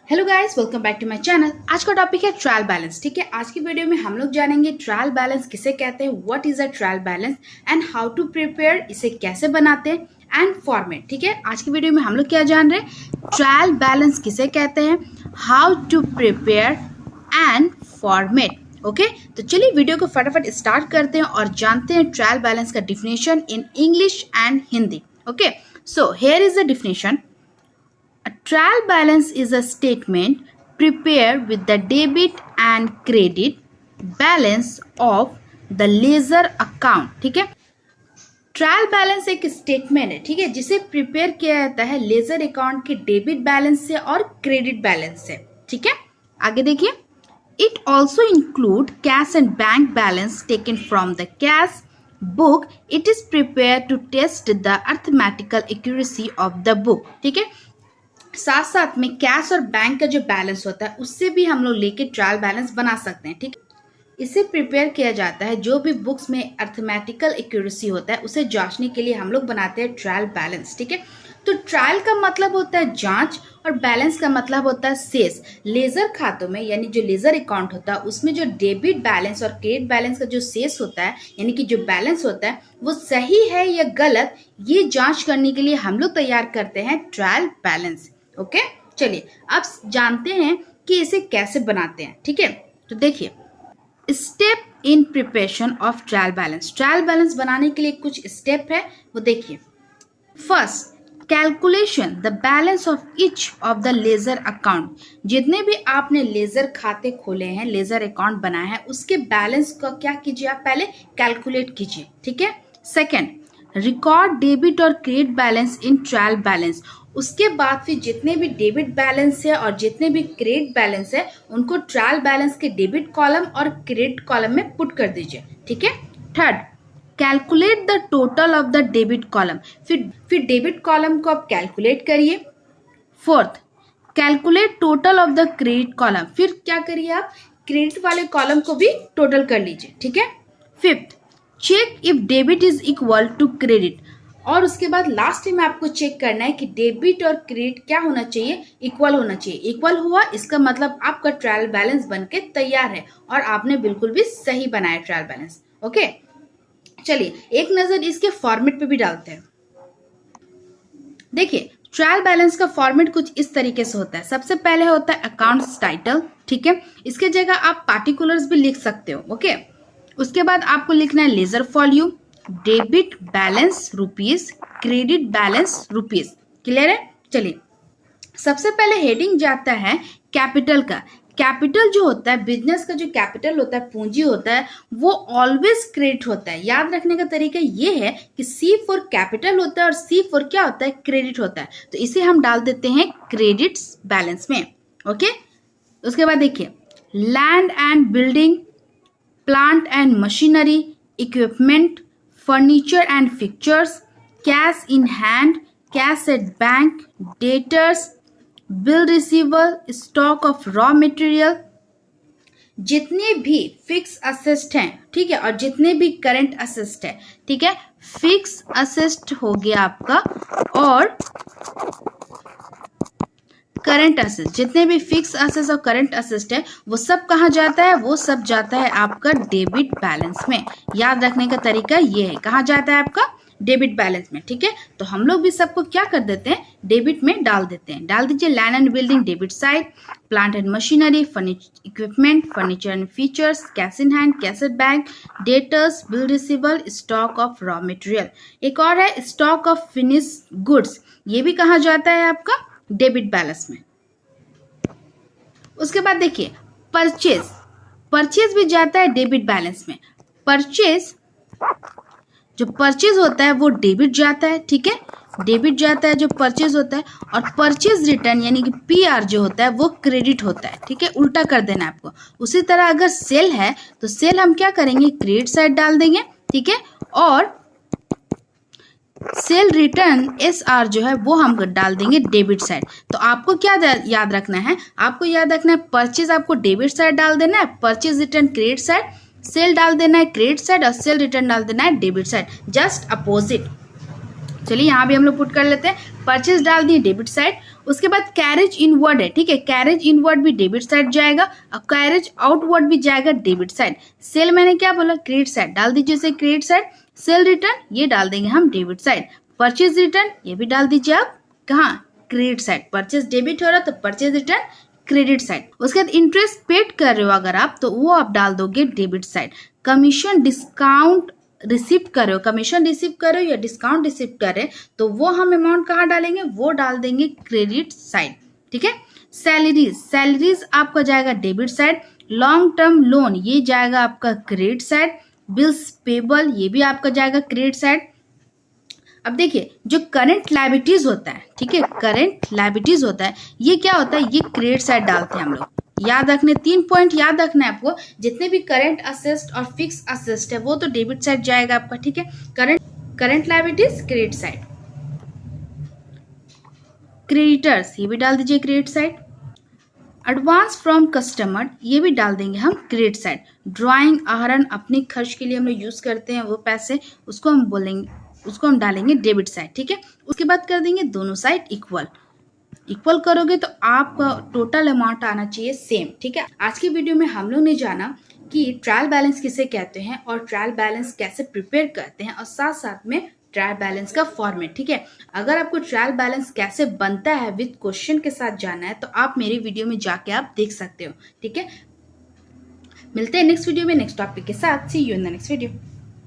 Hello guys, welcome back to my channel. आज का topic है ट्रायल बैलेंस। ठीक है, आज की वीडियो में हम लोग जानेंगे ट्रायल बैलेंस किसे कहते हैं, what is a trial balance and how to prepare, इसे कैसे बनाते हैं एंड फॉर्मेट। ठीक है, आज की वीडियो में हम लोग क्या जान रहे हैं, ट्रायल बैलेंस किसे कहते हैं, how to prepare and format. Okay, तो चलिए वीडियो को फटाफट स्टार्ट करते हैं और जानते हैं ट्रायल बैलेंस का definition in English and Hindi. Okay, so here is the definition. A trial balance is a statement prepared with the debit and credit balance of the ledger account। ठीक है, ट्रायल बैलेंस एक statement है, ठीक है, जिसे prepare किया जाता है लेजर अकाउंट के डेबिट बैलेंस से और क्रेडिट बैलेंस से। ठीक है, आगे देखिए, it also include cash and bank balance taken from the cash book. It is prepare to test the arithmetical accuracy of the book. ठीक है, साथ साथ में कैश और बैंक का जो बैलेंस होता है उससे भी हम लोग लेके ट्रायल बैलेंस बना सकते हैं। ठीक है, इसे प्रिपेयर किया जाता है, जो भी बुक्स में अर्थमेटिकल एक्यूरेसी होता है उसे जांचने के लिए हम लोग बनाते हैं ट्रायल बैलेंस। ठीक है, तो ट्रायल का मतलब होता है जांच और बैलेंस का मतलब होता है शेष। लेजर खातों में यानी जो लेजर अकाउंट होता है उसमें जो डेबिट बैलेंस और क्रेडिट बैलेंस का जो शेष होता है यानी कि जो बैलेंस होता है वो सही है या गलत, ये जांच करने के लिए हम लोग तैयार करते हैं ट्रायल बैलेंस। ओके, चलिए अब जानते हैं कि इसे कैसे बनाते हैं। ठीक है, तो देखिए, step in preparation of trial balance. Trial balance बनाने के लिए कुछ स्टेप है, वो देखिए। First, calculation the balance of each of the ledger account. जितने भी आपने लेजर खाते खोले हैं, लेजर अकाउंट बनाया है, उसके बैलेंस का क्या कीजिए, आप पहले कैलकुलेट कीजिए। ठीक है, सेकेंड, रिकॉर्ड डेबिट और credit balance in trial balance. उसके बाद फिर जितने भी डेबिट बैलेंस है और जितने भी क्रेडिट बैलेंस है उनको ट्रायल बैलेंस के डेबिट कॉलम और क्रेडिट कॉलम में पुट कर दीजिए। ठीक है, third, calculate the total of the debit column. फिर डेबिट कॉलम को आप कैलकुलेट करिए। Fourth, calculate total of the credit column. फिर क्या करिए, आप क्रेडिट वाले कॉलम को भी टोटल कर लीजिए। ठीक है, fifth, check if debit is equal to credit. और उसके बाद लास्ट में आपको चेक करना है कि डेबिट और क्रेडिट क्या होना चाहिए, इक्वल होना चाहिए। इक्वल हुआ इसका मतलब आपका ट्रायल बैलेंस बनके तैयार है और आपने बिल्कुल भी सही बनाया ट्रायल बैलेंस। ओके, चलिए एक नजर इसके फॉर्मेट पे भी डालते हैं। देखिए, ट्रायल बैलेंस का फॉर्मेट कुछ इस तरीके से होता है। सबसे पहले होता है अकाउंट्स टाइटल। ठीक है, इसके जगह आप पार्टिकुलर्स भी लिख सकते हो। ओके, उसके बाद आपको लिखना है ledger volume, debit balance rupees, credit balance rupees. Clear है? चलिए, सबसे पहले हेडिंग जाता है कैपिटल का। कैपिटल जो होता है, बिजनेस का जो कैपिटल होता है, पूंजी होता है, वो ऑलवेज क्रेडिट होता है। याद रखने का तरीका ये है कि सी फॉर कैपिटल होता है और सी फॉर क्या होता है, क्रेडिट होता है। तो इसे हम डाल देते हैं क्रेडिट बैलेंस में। ओके, उसके बाद देखिए, land and building, plant and machinery, equipment, furniture and fixtures, cash in hand, cash at bank, debtors, bill receivable, stock of raw material। जितने भी फिक्स असेस्ट हैं, ठीक है, और जितने भी करंट असेस्ट है, ठीक है, फिक्स असेस्ट हो गया आपका और करंट असेस्ट, जितने भी फिक्स असेस्ट और करंट असेस्ट है वो सब कहाँ जाता है, वो सब जाता है आपका डेबिट बैलेंस में। याद रखने का तरीका ये है, कहाँ जाता है आपका, डेबिट बैलेंस में। ठीक है, तो हम लोग भी सबको क्या कर देते हैं, डेबिट में डाल देते हैं। डाल दीजिए land and building debit side, plant and machinery, equipment, furniture and features, cash in hand, cash at bank, debtors, bill receivable, stock of raw material. एक और है स्टॉक ऑफ फिनिश गुड्स, ये भी कहाँ जाता है आपका, डेबिट बैलेंस में। उसके बाद देखिए परचेज, परचेज भी जाता है डेबिट बैलेंस में। परचेज, जो परचेज होता है वो डेबिट जाता है। ठीक है, डेबिट जाता है जो परचेज होता है, और परचेज रिटर्न यानी कि पीआर जो होता है वो क्रेडिट होता है। ठीक है, उल्टा कर देना है आपको। उसी तरह अगर सेल है तो सेल हम क्या करेंगे, क्रेडिट साइड डाल देंगे। ठीक है, और सेल रिटर्न एसआर जो है वो हम डाल देंगे डेबिट साइड। तो आपको क्या याद रखना है, आपको याद रखना है परचेज आपको डेबिट साइड डाल देना है, purchase return credit side, sale डाल देना है क्रेडिट साइड और सेल रिटर्न डाल देना है डेबिट साइड, जस्ट अपोजिट। चलिए यहाँ भी हम लोग पुट कर लेते हैं। परचेज डाल दिए डेबिट साइड, उसके बाद कैरेज इनवर्ड है, ठीक है, कैरेज इनवर्ड भी डेबिट साइड जाएगा और कैरेज आउटवर्ड भी जाएगा डेबिट साइड। सेल मैंने क्या बोला, क्रेडिट साइड, डाल दीजिए इसे क्रेडिट साइड। सेल रिटर्न ये डाल देंगे हम डेबिट साइड। परचेज रिटर्न ये भी डाल दीजिए आप कहाँ, क्रेडिट साइड। परचेज डेबिट हो रहा तो परचेज रिटर्न क्रेडिट साइड। उसके बाद इंटरेस्ट पेड कर रहे हो अगर आप, तो वो आप डाल दोगे debit side. Commission discount receive कर रहे हो, कमीशन रिसीव कर रहे हो या डिस्काउंट रिसीव कर रहे हो, तो वो हम अमाउंट कहाँ डालेंगे, वो डाल देंगे क्रेडिट साइड, ठीक है। सैलरीज, सैलरीज आपका जाएगा debit side. Long term loan ये जाएगा आपका क्रेडिट साइड। बिल्स पेबल ये भी आपका जाएगा क्रेडिट साइड। अब देखिए जो करंट लायबिलिटीज होता है, ठीक है, करंट लायबिलिटीज होता है, ये क्या होता है, ये क्रेडिट साइड डालते हैं हम लोग। याद रखने 3 पॉइंट याद रखना है आपको, जितने भी करंट असेस्ट और फिक्स असेस्ट है वो तो डेबिट साइड जाएगा आपका, ठीक है। Current liabilities credit side. Creditors ये भी डाल दीजिए credit side. Advance from customer ये भी डाल देंगे हम क्रेडिट साइड। ड्राइंग आहरण अपने खर्च के लिए हम लोग यूज करते हैं वो पैसे, उसको हम बोलेंगे, उसको हम डालेंगे डेबिट साइड, ठीक है। उसके बाद कर देंगे दोनों साइड इक्वल। इक्वल करोगे तो आपका टोटल अमाउंट आना चाहिए सेम, ठीक है। आज की वीडियो में हम लोग ने जाना कि ट्रायल बैलेंस किसे कहते हैं और ट्रायल बैलेंस कैसे प्रिपेयर करते हैं और साथ साथ में ट्रायल बैलेंस का फॉर्मेट, ठीक है। अगर आपको ट्रायल बैलेंस कैसे बनता है विद क्वेश्चन के साथ जानना है तो आप मेरी वीडियो में जाके आप देख सकते हो, ठीक है। मिलते हैं नेक्स्ट वीडियो में नेक्स्ट टॉपिक के साथ। See you in the next video.